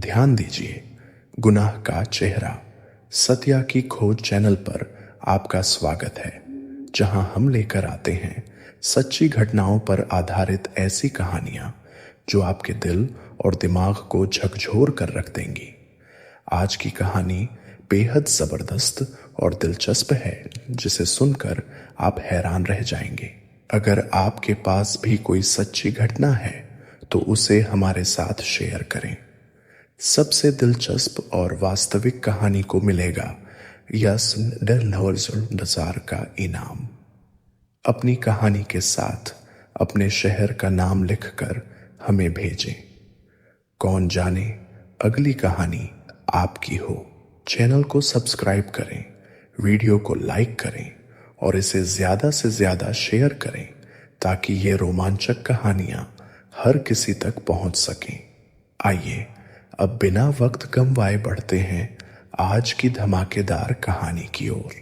ध्यान दीजिए, गुनाह का चेहरा सत्या की खोज चैनल पर आपका स्वागत है, जहां हम लेकर आते हैं सच्ची घटनाओं पर आधारित ऐसी कहानियां जो आपके दिल और दिमाग को झकझोर कर रख देंगी। आज की कहानी बेहद जबरदस्त और दिलचस्प है, जिसे सुनकर आप हैरान रह जाएंगे। अगर आपके पास भी कोई सच्ची घटना है तो उसे हमारे साथ शेयर करें। सबसे दिलचस्प और वास्तविक कहानी को मिलेगा यस $10,000 का इनाम। अपनी कहानी के साथ अपने शहर का नाम लिखकर हमें भेजें। कौन जाने अगली कहानी आपकी हो। चैनल को सब्सक्राइब करें, वीडियो को लाइक करें और इसे ज्यादा से ज्यादा शेयर करें ताकि ये रोमांचक कहानियां हर किसी तक पहुंच सकें। आइए अब बिना वक्त गंवाए बढ़ते हैं आज की धमाकेदार कहानी की ओर।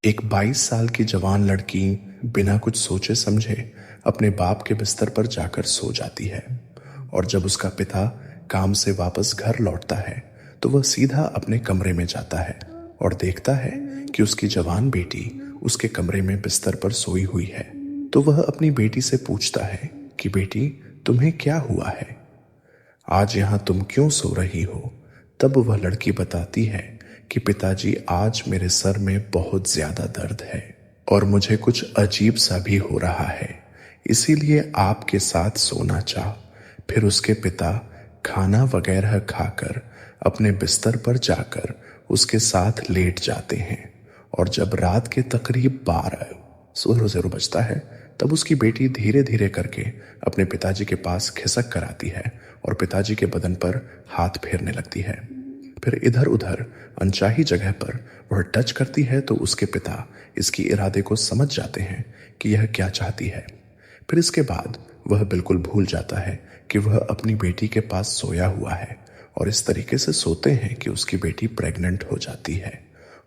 एक 22 साल की जवान लड़की बिना कुछ सोचे समझे अपने बाप के बिस्तर पर जाकर सो जाती है, और जब उसका पिता काम से वापस घर लौटता है तो वह सीधा अपने कमरे में जाता है और देखता है कि उसकी जवान बेटी उसके कमरे में बिस्तर पर सोई हुई है। तो वह अपनी बेटी से पूछता है कि बेटी, तुम्हें क्या हुआ है? आज यहां तुम क्यों सो रही हो? तब वह लड़की बताती है कि पिताजी, आज मेरे सर में बहुत ज्यादा दर्द है और मुझे कुछ अजीब सा भी हो रहा है, इसीलिए आपके साथ सोना चाह। फिर उसके पिता खाना वगैरह खाकर अपने बिस्तर पर जाकर उसके साथ लेट जाते हैं, और जब रात के तकरीब 12 बजता है तब उसकी बेटी धीरे धीरे करके अपने पिताजी के पास खिसक कर आती है और पिताजी के बदन पर हाथ फेरने लगती है। फिर इधर उधर अनचाही जगह पर वह टच करती है तो उसके पिता इसकी इरादे को समझ जाते हैं कि यह क्या चाहती है। फिर इसके बाद वह बिल्कुल भूल जाता है कि वह अपनी बेटी के पास सोया हुआ है, और इस तरीके से सोते हैं कि उसकी बेटी प्रेग्नेंट हो जाती है।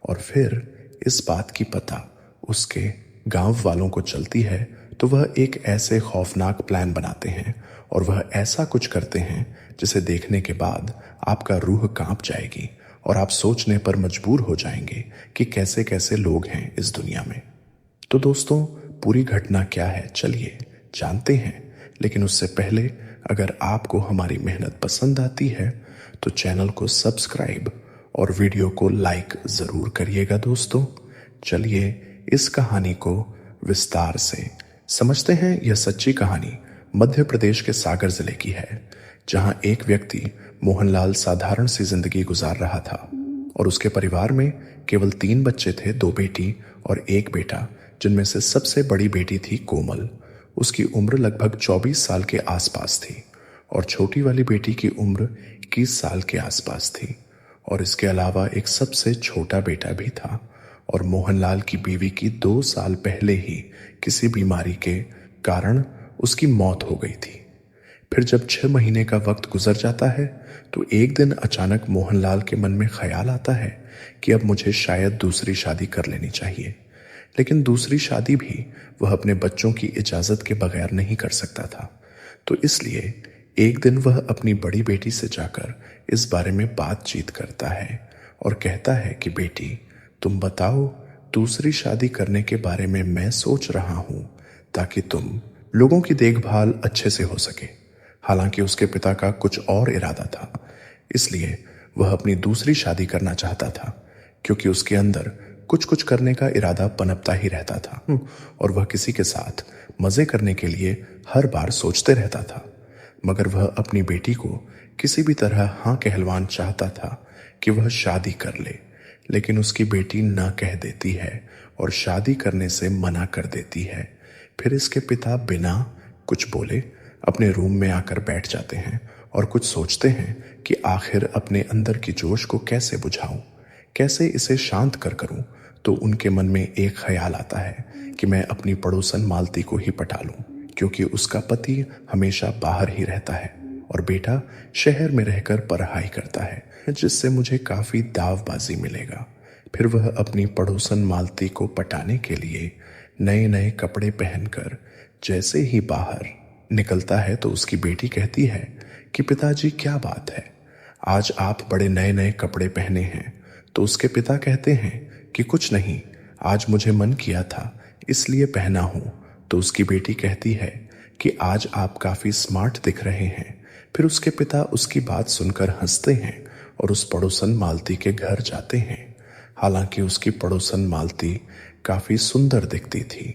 और फिर इस बात की पता उसके गांव वालों को चलती है तो वह एक ऐसे खौफनाक प्लान बनाते हैं और वह ऐसा कुछ करते हैं जिसे देखने के बाद आपका रूह कांप जाएगी और आप सोचने पर मजबूर हो जाएंगे कि कैसे कैसे लोग हैं इस दुनिया में। तो दोस्तों, पूरी घटना क्या है, चलिए जानते हैं। लेकिन उससे पहले अगर आपको हमारी मेहनत पसंद आती है तो चैनल को सब्सक्राइब और वीडियो को लाइक जरूर करिएगा दोस्तों। चलिए इस कहानी को विस्तार से समझते हैं। यह सच्ची कहानी मध्य प्रदेश के सागर जिले की है, जहां एक व्यक्ति मोहनलाल साधारण सी जिंदगी गुजार रहा था और उसके परिवार में केवल 3 बच्चे थे, 2 बेटी और 1 बेटा, जिनमें से सबसे बड़ी बेटी थी कोमल। उसकी उम्र लगभग 24 साल के आसपास थी और छोटी वाली बेटी की उम्र 21 साल के आसपास थी, और इसके अलावा एक सबसे छोटा बेटा भी था। और मोहनलाल की बीवी की 2 साल पहले ही किसी बीमारी के कारण उसकी मौत हो गई थी। फिर जब 6 महीने का वक्त गुजर जाता है तो एक दिन अचानक मोहनलाल के मन में ख्याल आता है कि अब मुझे शायद दूसरी शादी कर लेनी चाहिए। लेकिन दूसरी शादी भी वह अपने बच्चों की इजाजत के बगैर नहीं कर सकता था। तो इसलिए एक दिन वह अपनी बड़ी बेटी से जाकर इस बारे में बातचीत करता है और कहता है कि बेटी, तुम बताओ, दूसरी शादी करने के बारे में मैं सोच रहा हूं ताकि तुम लोगों की देखभाल अच्छे से हो सके। हालांकि उसके पिता का कुछ और इरादा था, इसलिए वह अपनी दूसरी शादी करना चाहता था, क्योंकि उसके अंदर कुछ कुछ करने का इरादा पनपता ही रहता था और वह किसी के साथ मजे करने के लिए हर बार सोचते रहता था। मगर वह अपनी बेटी को किसी भी तरह हाँ कहलवान चाहता था कि वह शादी कर ले, लेकिन उसकी बेटी ना कह देती है और शादी करने से मना कर देती है। फिर इसके पिता बिना कुछ बोले अपने रूम में आकर बैठ जाते हैं और कुछ सोचते हैं कि आखिर अपने अंदर की जोश को कैसे बुझाऊं, कैसे इसे शांत करूं। तो उनके मन में एक ख्याल आता है कि मैं अपनी पड़ोसन मालती को ही पटा लूं, क्योंकि उसका पति हमेशा बाहर ही रहता है और बेटा शहर में रहकर पढ़ाई करता है, जिससे मुझे काफी दावबाजी मिलेगा। फिर वह अपनी पड़ोसन मालती को पटाने के लिए नए नए कपड़े पहनकर जैसे ही बाहर निकलता है तो उसकी बेटी कहती है कि पिताजी, क्या बात है, आज आप बड़े नए नए कपड़े पहने हैं। तो उसके पिता कहते हैं कि कुछ नहीं, आज मुझे मन किया था इसलिए पहना हूं। तो उसकी बेटी कहती है कि आज आप काफी स्मार्ट दिख रहे हैं। फिर उसके पिता उसकी बात सुनकर हंसते हैं और उस पड़ोसन मालती के घर जाते हैं। हालांकि उसकी पड़ोसन मालती काफी सुंदर दिखती थी।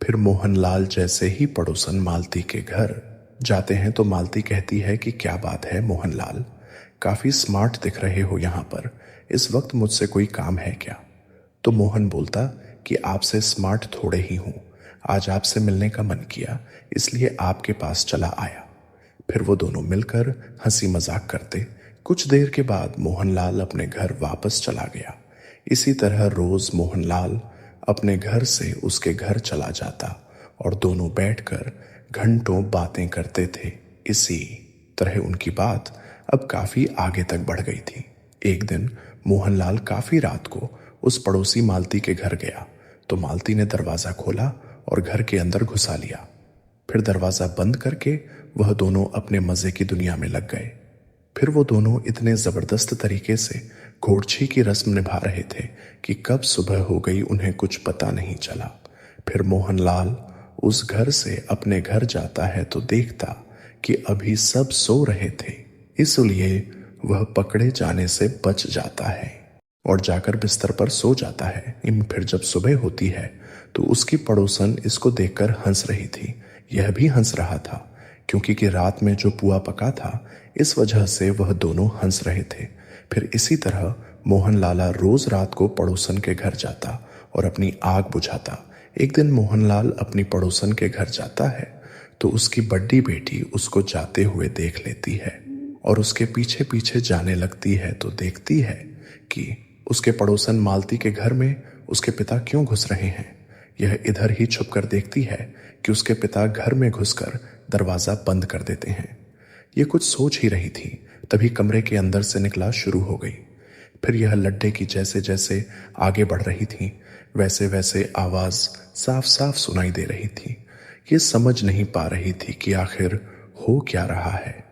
फिर मोहनलाल जैसे ही पड़ोसन मालती के घर जाते हैं तो मालती कहती है कि क्या बात है मोहनलाल, काफी स्मार्ट दिख रहे हो यहाँ पर, इस वक्त मुझसे कोई काम है क्या? तो मोहन बोलता कि आपसे स्मार्ट थोड़े ही हूं, आज आपसे मिलने का मन किया इसलिए आपके पास चला आया। फिर वो दोनों मिलकर हंसी मजाक करते। कुछ देर के बाद मोहनलाल अपने घर वापस चला गया। इसी तरह रोज मोहनलाल अपने घर से उसके घर चला जाता और दोनों बैठकर घंटों बातें करते थे। इसी तरह उनकी बात अब काफी आगे तक बढ़ गई थी। एक दिन मोहनलाल काफी रात को उस पड़ोसी मालती के घर गया तो मालती ने दरवाजा खोला और घर के अंदर घुसा लिया। फिर दरवाजा बंद करके वह दोनों अपने मजे की दुनिया में लग गए। फिर वो दोनों इतने जबरदस्त तरीके से घोड़छी की रस्म निभा रहे थे कि कब सुबह हो गई उन्हें कुछ पता नहीं चला। फिर मोहनलाल उस घर से अपने घर जाता है तो देखता कि अभी सब सो रहे थे, इसलिए वह पकड़े जाने से बच जाता है और जाकर बिस्तर पर सो जाता है। फिर जब सुबह होती है तो उसकी पड़ोसन इसको देखकर हंस रही थी। यह भी हंस रहा था क्योंकि कि रात में जो पुआ पका था इस वजह से वह दोनों हंस रहे थे। फिर इसी तरह मोहनलाला रोज रात को पड़ोसन के घर जाता और अपनी आग बुझाता। एक दिन मोहनलाल अपनी पड़ोसन के घर जाता है तो उसकी बड़ी बेटी उसको जाते हुए देख लेती है और उसके पीछे पीछे जाने लगती है तो देखती है कि उसके पड़ोसन मालती के घर में उसके पिता क्यों घुस रहे हैं। यह इधर ही छुपकर देखती है कि उसके पिता घर में घुसकर दरवाजा बंद कर देते हैं। ये कुछ सोच ही रही थी, तभी कमरे के अंदर से निकला शुरू हो गई। फिर यह लड्डे की जैसे जैसे आगे बढ़ रही थी वैसे वैसे आवाज साफ साफ सुनाई दे रही थी। ये समझ नहीं पा रही थी कि आखिर हो क्या रहा है।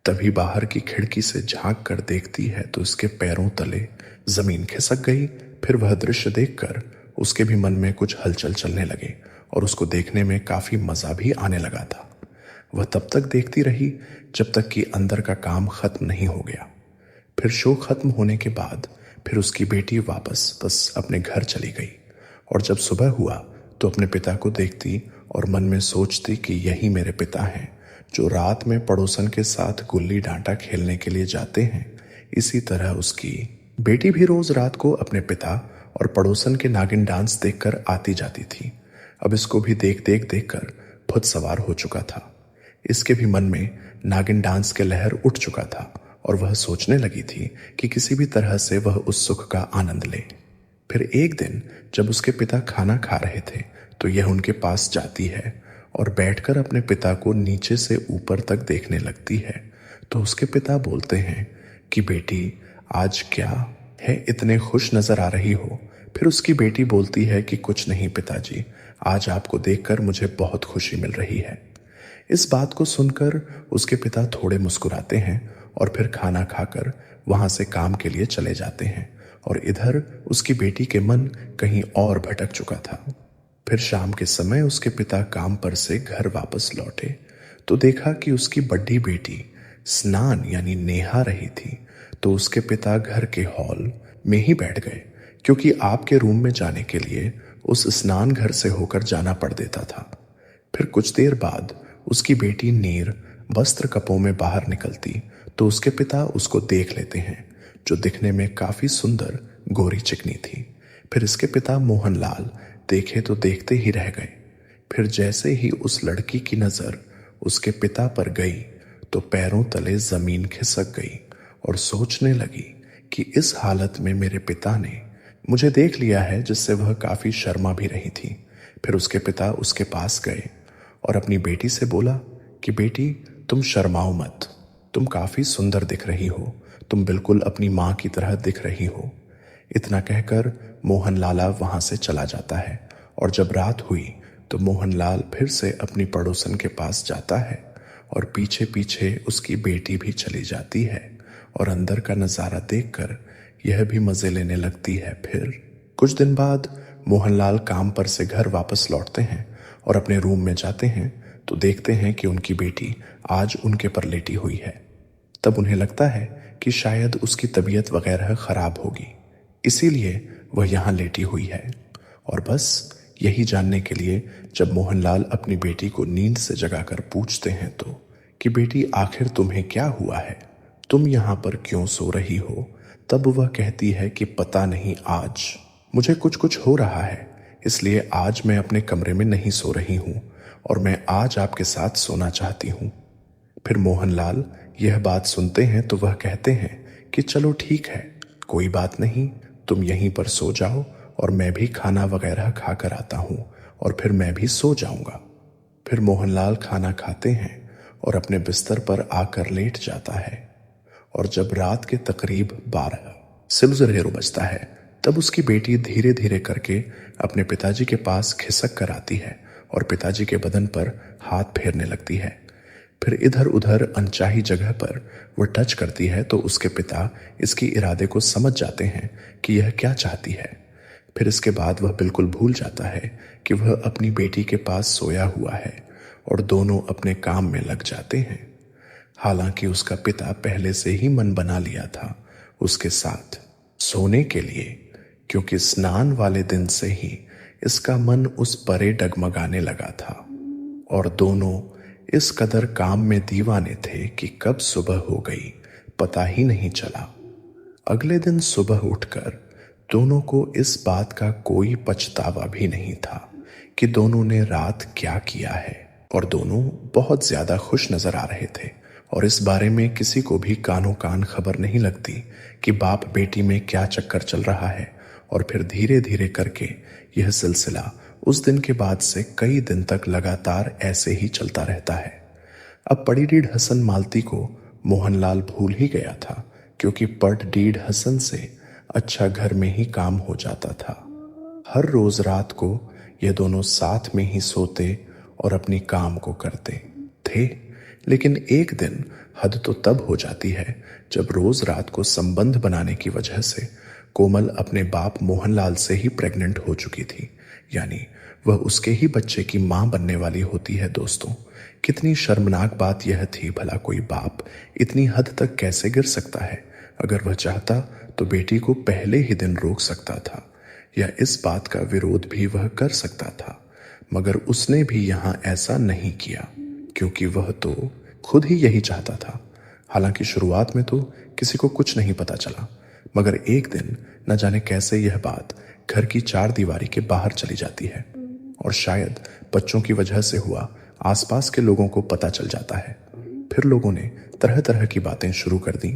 तभी बाहर की खिड़की से झांक कर देखती है तो उसके पैरों तले जमीन खिसक गई। फिर वह दृश्य देखकर उसके भी मन में कुछ हलचल चलने लगे और उसको देखने में काफी मजा भी आने लगा था। वह तब तक देखती रही जब तक कि अंदर का काम खत्म नहीं हो गया। फिर शो खत्म होने के बाद फिर उसकी बेटी वापस बस अपने घर चली गई और जब सुबह हुआ तो अपने पिता को देखती और मन में सोचती कि यही मेरे पिता हैं जो रात में पड़ोसन के साथ गुल्ली डांटा खेलने के लिए जाते हैं। इसी तरह उसकी बेटी भी रोज रात को अपने पिता और पड़ोसन के नागिन डांस देखकर आती जाती थी। अब इसको भी देख कर खुद सवार हो चुका था। इसके भी मन में नागिन डांस के लहर उठ चुका था और वह सोचने लगी थी कि किसी भी तरह से वह उस सुख का आनंद ले। फिर एक दिन जब उसके पिता खाना खा रहे थे तो यह उनके पास जाती है और बैठकर अपने पिता को नीचे से ऊपर तक देखने लगती है। तो उसके पिता बोलते हैं कि बेटी आज क्या है, इतने खुश नजर आ रही हो। फिर उसकी बेटी बोलती है कि कुछ नहीं पिताजी, आज आपको देखकर मुझे बहुत खुशी मिल रही है। इस बात को सुनकर उसके पिता थोड़े मुस्कुराते हैं और फिर खाना खाकर वहां से काम के लिए चले जाते हैं और इधर उसकी बेटी के मन कहीं और भटक चुका था। फिर शाम के समय उसके पिता काम पर से घर वापस लौटे तो देखा कि उसकी बड़ी बेटी स्नान यानी नेहा रही थी। तो उसके पिता घर के हॉल में ही बैठ गए क्योंकि आपके रूम में जाने के लिए उस स्नान घर से होकर जाना पड़ देता था। फिर कुछ देर बाद उसकी बेटी नीर वस्त्र कपों में बाहर निकलती तो उसके पिता उसको देख लेते हैं जो दिखने में काफी सुंदर गोरी चिकनी थी। फिर इसके पिता मोहनलाल देखे तो देखते ही रह गए। फिर जैसे ही उस लड़की की नजर उसके पिता पर गई तो पैरों तले जमीन खिसक गई और सोचने लगी कि इस हालत में मेरे पिता ने मुझे देख लिया है, जिससे वह काफी शर्मा भी रही थी। फिर उसके पिता उसके पास गए और अपनी बेटी से बोला कि बेटी तुम शर्माओ मत, तुम काफी सुंदर दिख रही हो, तुम बिल्कुल अपनी माँ की तरह दिख रही हो। इतना कहकर मोहनलाला वहां से चला जाता है और जब रात हुई तो मोहनलाल फिर से अपनी पड़ोसन के पास जाता है और पीछे पीछे उसकी बेटी भी चली जाती है और अंदर का नजारा देखकर यह भी मजे लेने लगती है। फिर कुछ दिन बाद मोहनलाल काम पर से घर वापस लौटते हैं और अपने रूम में जाते हैं तो देखते हैं कि उनकी बेटी आज उनके पर लेटी हुई है। तब उन्हें लगता है कि शायद उसकी तबीयत वगैरह खराब होगी, इसीलिए वह यहाँ लेटी हुई है। और बस यही जानने के लिए जब मोहनलाल अपनी बेटी को नींद से जगाकर पूछते हैं तो कि बेटी आखिर तुम्हें क्या हुआ है, तुम यहाँ पर क्यों सो रही हो, तब वह कहती है कि पता नहीं, आज मुझे कुछ कुछ हो रहा है, इसलिए आज मैं अपने कमरे में नहीं सो रही हूँ और मैं आज आपके साथ सोना चाहती हूँ। फिर मोहनलाल यह बात सुनते हैं तो वह कहते हैं कि चलो ठीक है, कोई बात नहीं, तुम यहीं पर सो जाओ और मैं भी खाना वगैरह खा कर आता हूँ और फिर मैं भी सो जाऊंगा। फिर मोहनलाल खाना खाते हैं और अपने बिस्तर पर आकर लेट जाता है और जब रात के तकरीब 12 सिलज़रेरो बजता है तब उसकी बेटी धीरे धीरे करके अपने पिताजी के पास खिसक कर आती है और पिताजी के बदन पर हाथ फेरने लगती है। फिर इधर उधर अनचाही जगह पर वह टच करती है तो उसके पिता इसकी इरादे को समझ जाते हैं कि यह क्या चाहती है। फिर इसके बाद वह बिल्कुल भूल जाता है कि वह अपनी बेटी के पास सोया हुआ है और दोनों अपने काम में लग जाते हैं। हालांकि उसका पिता पहले से ही मन बना लिया था उसके साथ सोने के लिए, क्योंकि स्नान वाले दिन से ही इसका मन उस परे डगमगाने लगा था और दोनों इस कदर काम में दीवाने थे कि कब सुबह हो गई पता ही नहीं चला। अगले दिन सुबह उठकर दोनों को इस बात का कोई पछतावा भी नहीं था कि दोनों ने रात क्या किया है और दोनों बहुत ज्यादा खुश नजर आ रहे थे और इस बारे में किसी को भी कानों कान खबर नहीं लगती कि बाप बेटी में क्या चक्कर चल रहा है। और फिर धीरे धीरे करके यह सिलसिला उस दिन के बाद से कई दिन तक लगातार ऐसे ही चलता रहता है। अब पड़ीडीड हसन मालती को मोहनलाल भूल ही गया था, क्योंकि पड़डीड हसन से अच्छा घर में ही काम हो जाता था। हर रोज रात को ये दोनों साथ में ही सोते और अपनी काम को करते थे। लेकिन एक दिन हद तो तब हो जाती है जब रोज रात को संबंध बनाने की वजह से कोमल अपने बाप मोहनलाल से ही प्रेग्नेंट हो चुकी थी, यानी वह उसके ही बच्चे की मां बनने वाली होती है। दोस्तों, कितनी शर्मनाक बात यह थी, भला कोई बाप इतनी हद तक कैसे गिर सकता है। अगर वह चाहता तो बेटी को पहले ही दिन रोक सकता था या इस बात का विरोध भी वह कर सकता था, मगर उसने भी यहां ऐसा नहीं किया, क्योंकि वह तो खुद ही यही चाहता था। हालांकि शुरुआत में तो किसी को कुछ नहीं पता चला, मगर एक दिन न जाने कैसे यह बात घर की चार दीवारी के बाहर चली जाती है और शायद बच्चों की वजह से हुआ आसपास के लोगों को पता चल जाता है। फिर लोगों ने तरह तरह की बातें शुरू कर दी,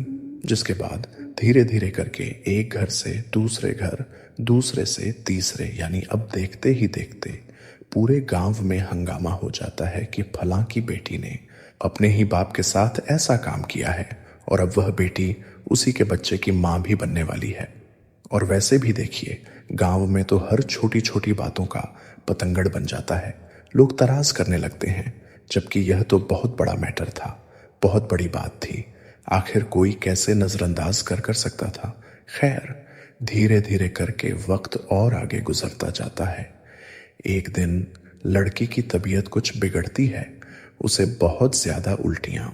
जिसके बाद धीरे धीरे करके एक घर से दूसरे घर, दूसरे से तीसरे, यानी अब देखते ही देखते पूरे गांव में हंगामा हो जाता है कि फलां की बेटी ने अपने ही बाप के साथ ऐसा काम किया है और अब वह बेटी उसी के बच्चे की मां भी बनने वाली है। और वैसे भी देखिए, गांव में तो हर छोटी छोटी बातों का पतंगड़ बन जाता है, लोग तराज करने लगते हैं, जबकि यह तो बहुत बड़ा मैटर था, बहुत बड़ी बात थी। आखिर कोई कैसे नजरअंदाज कर सकता था। खैर, धीरे धीरे करके वक्त और आगे गुजरता जाता है। एक दिन लड़की की तबीयत कुछ बिगड़ती है, उसे बहुत ज्यादा उल्टियां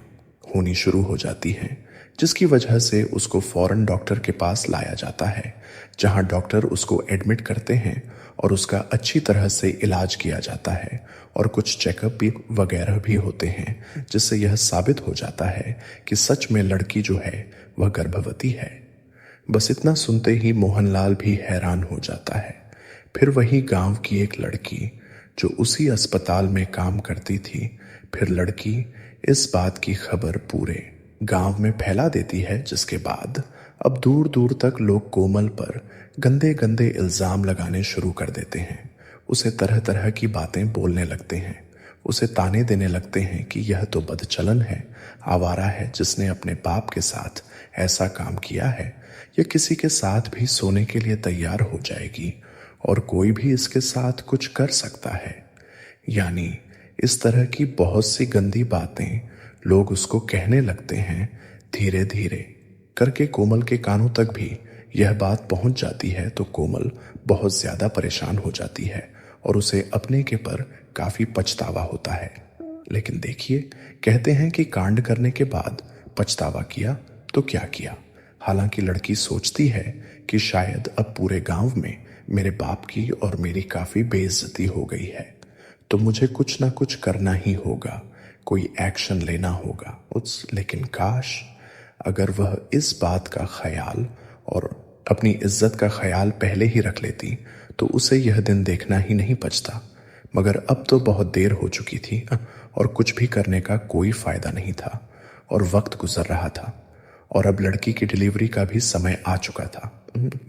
होनी शुरू हो जाती हैं, जिसकी वजह से उसको फौरन डॉक्टर के पास लाया जाता है, जहां डॉक्टर उसको एडमिट करते हैं और उसका अच्छी तरह से इलाज किया जाता है और कुछ चेकअप भी वगैरह भी होते हैं, जिससे यह साबित हो जाता है कि सच में लड़की जो है वह गर्भवती है। बस इतना सुनते ही मोहनलाल भी हैरान हो जाता है। फिर वही गांव की एक लड़की जो उसी अस्पताल में काम करती थी, फिर लड़की इस बात की खबर पूरे गांव में फैला देती है, जिसके बाद अब दूर दूर तक लोग कोमल पर गंदे गंदे इल्जाम लगाने शुरू कर देते हैं। उसे तरह तरह की बातें बोलने लगते हैं, उसे ताने देने लगते हैं कि यह तो बदचलन है, आवारा है, जिसने अपने बाप के साथ ऐसा काम किया है, यह किसी के साथ भी सोने के लिए तैयार हो जाएगी और कोई भी इसके साथ कुछ कर सकता है। यानी इस तरह की बहुत सी गंदी बातें लोग उसको कहने लगते हैं। धीरे धीरे करके कोमल के कानों तक भी यह बात पहुंच जाती है तो कोमल बहुत ज्यादा परेशान हो जाती है और उसे अपने के पर काफी पछतावा होता है। लेकिन देखिए, कहते हैं कि कांड करने के बाद पछतावा किया तो क्या किया। हालांकि लड़की सोचती है कि शायद अब पूरे गांव में मेरे बाप की और मेरी काफी बेइज्जती हो गई है, तो मुझे कुछ ना कुछ करना ही होगा, कोई एक्शन लेना होगा। लेकिन काश अगर वह इस बात का ख्याल और अपनी इज्जत का ख्याल पहले ही रख लेती तो उसे यह दिन देखना ही नहीं बचता। मगर अब तो बहुत देर हो चुकी थी और कुछ भी करने का कोई फायदा नहीं था और वक्त गुजर रहा था और अब लड़की की डिलीवरी का भी समय आ चुका था।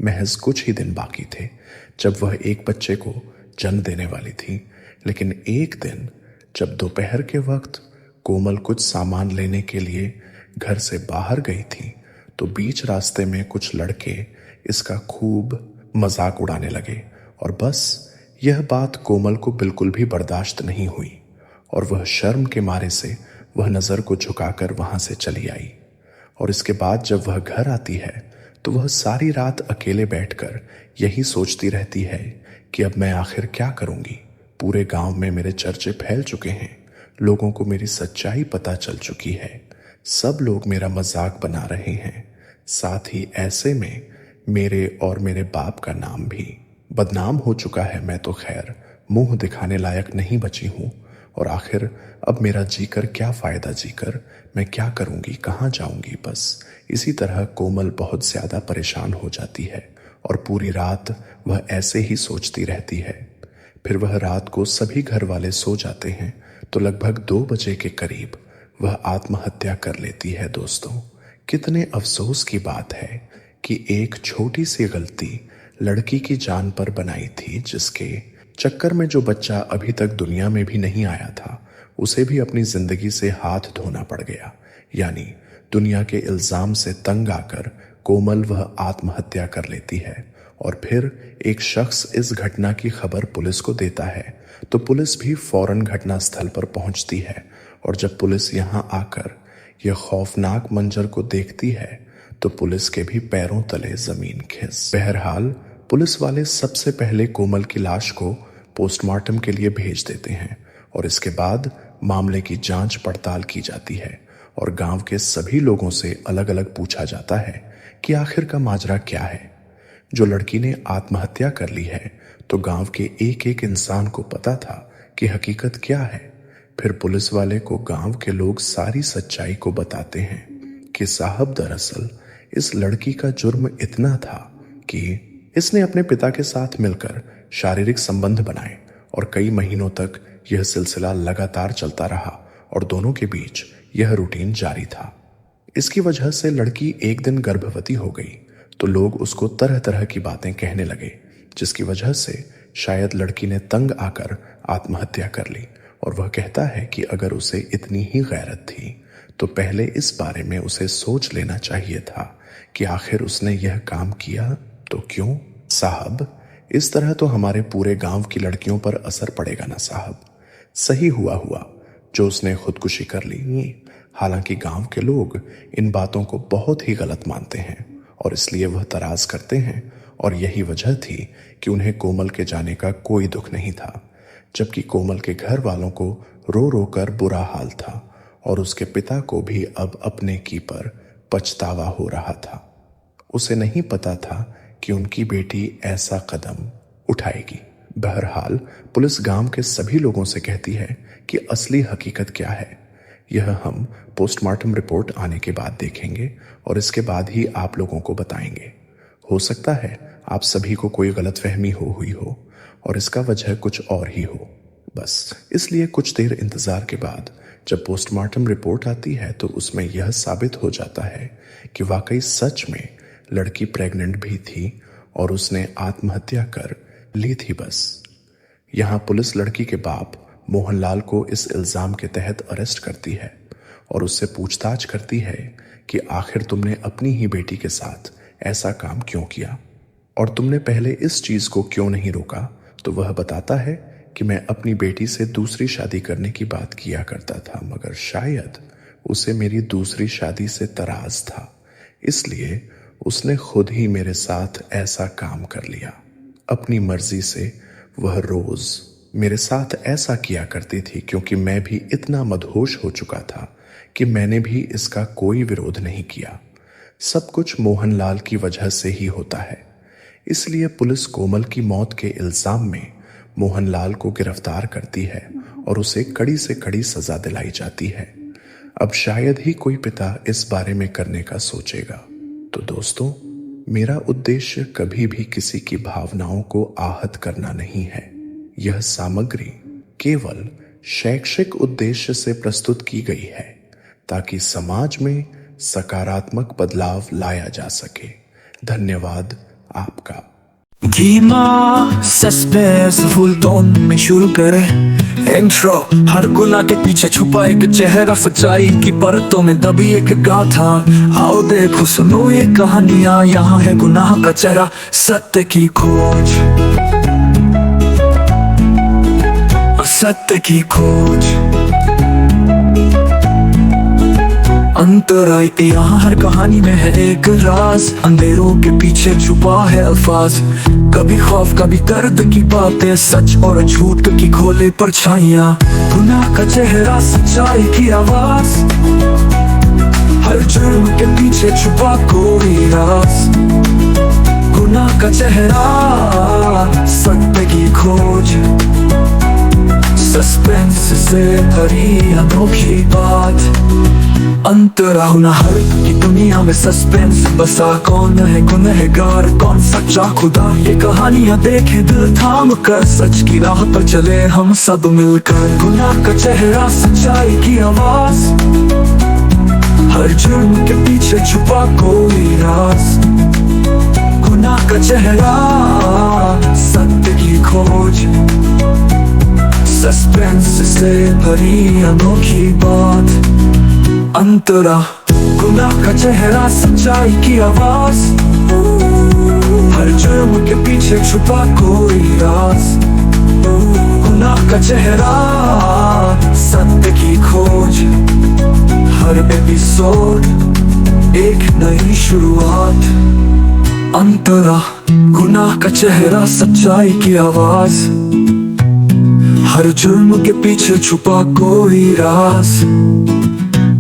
महज कुछ ही दिन बाकी थे जब वह एक बच्चे को जन्म देने वाली थी। लेकिन एक दिन जब दोपहर के वक्त कोमल कुछ सामान लेने के लिए घर से बाहर गई थी तो बीच रास्ते में कुछ लड़के इसका खूब मजाक उड़ाने लगे और बस यह बात कोमल को बिल्कुल भी बर्दाश्त नहीं हुई और वह शर्म के मारे से वह नजर को झुकाकर वहां से चली आई। और इसके बाद जब वह घर आती है तो वह सारी रात अकेले बैठकर यही सोचती रहती है कि अब मैं आखिर क्या करूंगी। पूरे गांव में मेरे चर्चे फैल चुके हैं, लोगों को मेरी सच्चाई पता चल चुकी है, सब लोग मेरा मजाक बना रहे हैं, साथ ही ऐसे में मेरे और मेरे बाप का नाम भी बदनाम हो चुका है। मैं तो खैर मुंह दिखाने लायक नहीं बची हूं और आखिर अब मेरा जीकर क्या फायदा, जीकर मैं क्या करूंगी, कहां जाऊंगी। बस इसी तरह कोमल बहुत ज्यादा परेशान हो जाती है और पूरी रात वह ऐसे ही सोचती रहती है। फिर वह रात को सभी घर वाले सो जाते हैं तो लगभग 2 बजे के करीब वह आत्महत्या कर लेती है। दोस्तों, कितने अफसोस की बात है कि एक छोटी सी गलती लड़की की जान पर बनाई थी, जिसके चक्कर में जो बच्चा अभी तक दुनिया में भी नहीं आया था उसे भी अपनी जिंदगी से हाथ धोना पड़ गया। यानी दुनिया के इल्जाम से तंग आकर कोमल वह आत्महत्या कर लेती है। और फिर एक शख्स इस घटना की खबर पुलिस को देता है तो पुलिस भी फौरन घटना स्थल पर पहुंचती है और जब पुलिस यहां आकर यह खौफनाक मंजर को देखती है तो पुलिस के भी पैरों तले जमीन खिस। बहरहाल पुलिस वाले सबसे पहले कोमल की लाश को पोस्टमार्टम के लिए भेज देते हैं और इसके बाद मामले की जांच पड़ताल की जाती है और गांव के सभी लोगों से अलग अलग पूछा जाता है कि आखिर का माजरा क्या है। जो लड़की ने आत्महत्या कर ली है तो गांव के एक एक इंसान को पता था कि हकीकत क्या है। फिर पुलिस वाले को गांव के लोग सारी सच्चाई को बताते हैं कि साहब दरअसल इस लड़की का जुर्म इतना था कि इसने अपने पिता के साथ मिलकर शारीरिक संबंध बनाए और कई महीनों तक यह सिलसिला लगातार चलता रहा और दोनों के बीच यह रूटीन जारी था। इसकी वजह से लड़की एक दिन गर्भवती हो गई तो लोग उसको तरह तरह की बातें कहने लगे, जिसकी वजह से शायद लड़की ने तंग आकर आत्महत्या कर ली। और वह कहता है कि अगर उसे इतनी ही गैरत थी तो पहले इस बारे में उसे सोच लेना चाहिए था कि आखिर उसने यह काम किया तो क्यों। साहब, इस तरह तो हमारे पूरे गांव की लड़कियों पर असर पड़ेगा ना साहब। सही हुआ जो उसने खुदकुशी कर ली। हालांकि गांव के लोग इन बातों को बहुत ही गलत मानते हैं और इसलिए वह तराज करते हैं और यही वजह थी कि उन्हें कोमल के जाने का कोई दुख नहीं था, जबकि कोमल के घर वालों को रो रो कर बुरा हाल था और उसके पिता को भी अब अपने की पर पछतावा हो रहा था। उसे नहीं पता था कि उनकी बेटी ऐसा कदम उठाएगी। बहरहाल पुलिस गांव के सभी लोगों से कहती है कि असली हकीकत क्या है यह हम पोस्टमार्टम रिपोर्ट आने के बाद देखेंगे और इसके बाद ही आप लोगों को बताएंगे। हो सकता है आप सभी को कोई गलतफहमी हुई हो और इसका वजह कुछ और ही हो। बस इसलिए कुछ देर इंतजार के बाद जब पोस्टमार्टम रिपोर्ट आती है तो उसमें यह साबित हो जाता है कि वाकई सच में लड़की प्रेग्नेंट भी थी और उसने आत्महत्या कर ली थी। बस यहाँ पुलिस लड़की के बाप मोहनलाल को इस इल्जाम के तहत अरेस्ट करती है और उससे पूछताछ करती है कि आखिर तुमने अपनी ही बेटी के साथ ऐसा काम क्यों किया और तुमने पहले इस चीज को क्यों नहीं रोका। तो वह बताता है कि मैं अपनी बेटी से दूसरी शादी करने की बात किया करता था, मगर शायद उसे मेरी दूसरी शादी से तराज था, इसलिए उसने खुद ही मेरे साथ ऐसा काम कर लिया। अपनी मर्जी से वह रोज मेरे साथ ऐसा किया करती थी, क्योंकि मैं भी इतना मदहोश हो चुका था कि मैंने भी इसका कोई विरोध नहीं किया। सब कुछ मोहनलाल की वजह से ही होता है। इसलिए पुलिस कोमल की मौत के इल्जाम में मोहनलाल को गिरफ्तार करती है और उसे कड़ी से कड़ी सजा दिलाई जाती है। अब शायद ही कोई पिता इस बारे में करने का सोचेगा। तो दोस्तों, मेरा उद्देश्य कभी भी किसी की भावनाओं को आहत करना नहीं है। यह सामग्री केवल शैक्षिक उद्देश्य से प्रस्तुत की गई है ताकि समाज में सकारात्मक बदलाव लाया जा सके। धन्यवाद आपका। धीमा सस्पेंसफुल टोन में शुरू करें इंट्रो। हर गुनाह के पीछे छुपा एक चेहरा, सच्चाई की परतों में दबी एक गाथा। आओ देखो सुनो ये कहानियां, यहाँ है गुनाह का चेहरा, सत्य की खोज, सत्य की खोज। अंतराय यहाँ हर कहानी में है एक राज, अंधेरों के पीछे छुपा है अल्फाज। कभी खौफ कभी दर्द की बातें, सच और झूठ की खोले परछाइयाँ। गुनाह का चेहरा, सच्चाई की आवाज, हर जुर्म के पीछे छुपा कोई राज। गुनाह का चेहरा, सत्य की खोज, सस्पेंस से भरी अनोखी बात। अंतराह हर की दुनिया में सस्पेंस बसा, कौन है गुनहगार कौन सच्चा खुदा। ये कहानियां देखे दिल थाम कर, सच की राह पर चले हम सब मिलकर। गुनाह का चेहरा, सच्चाई की आवाज, हर जुर्म के पीछे छुपा कोई राज। गुनाह का चेहरा, सत्य की खोज, सस्पेंस से भरी अनोखी बात। अंतराह गुनाह का चेहरा, सच्चाई की आवाज, हर जुर्म के पीछे छुपा कोई राज। गुनाह का चेहरा, सत्य की खोज, हर एपिसोड एक नई शुरुआत। अंतराह गुनाह का चेहरा, सच्चाई की आवाज, हर जुर्म के पीछे छुपा कोई राज।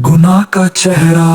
गुनाह का चेहरा।